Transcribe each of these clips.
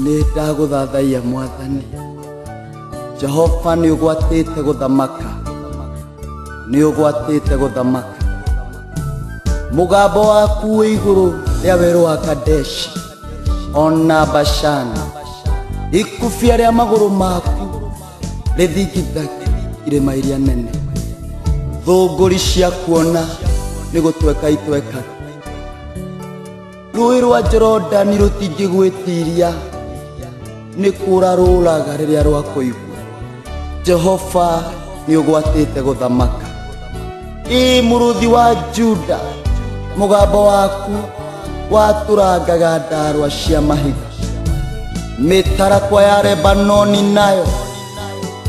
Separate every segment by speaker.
Speaker 1: Nindaguthathaia Mwathani, Jehova niugwatite guthamaka, niugwatite guthamaka. Mugambo waku wi iguru ria weru wa Kadeshi, ona Bashani. Ikufia ria maguru maku rithingithagia irima iria nene. Thunguri cia kuona ni gutweka itweka. Rũĩ rwa Jorodani rutingĩgwĩtiria, nĩ kũra rũraga rĩrĩa rwakũigua. Jehova nĩũgwatĩte gũthamaka. Mũrũthi wa Juda, mũgambo waku watũrangaga ndarwa cia mahiga. Mĩtarakwa ya Lebanoni nayo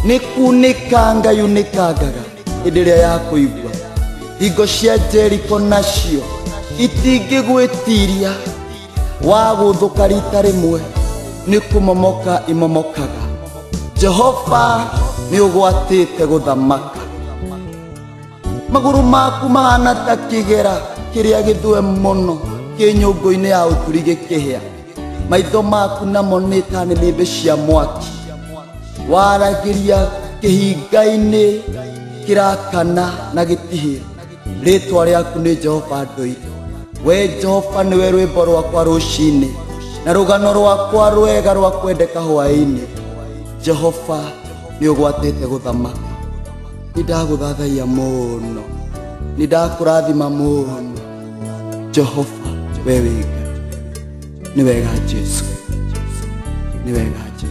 Speaker 1: nĩ kunĩkanga yunĩkangaga hĩndĩ ĩrĩa yakũigua. Hingo cia Jeriko nacio itingĩgwĩtiria, wagũthũka rita rĩmwe nĩ kũmomoka imomokaga. Jehova nĩũgwatĩte gũthamaka. Magũrũ maku mahana ta kĩgera kĩrĩa gĩthũe mũno kĩ nyũngũ-inĩ ya ũturi gĩkĩhĩa. Maitho maku namo nĩ ta nĩnĩmbĩ cia mwaki. Waragĩria kĩhinga-inĩ kĩrakana na gĩtihĩe. Rĩtwa rĩaku nĩ Jehova ndũire. We Jehova nĩwe rwĩmbo rwakwa rũcinĩ, na rũgano rwakwa rwega rwa kwendeka hwaĩ-inĩ. Jehova nĩũgwatĩte gũthamaka. Nĩndagũthathaia mũno, nĩndakũrathima mũno. Jehova we wĩ Ngai. Nĩ wega Jesu, nĩ wega Jesu.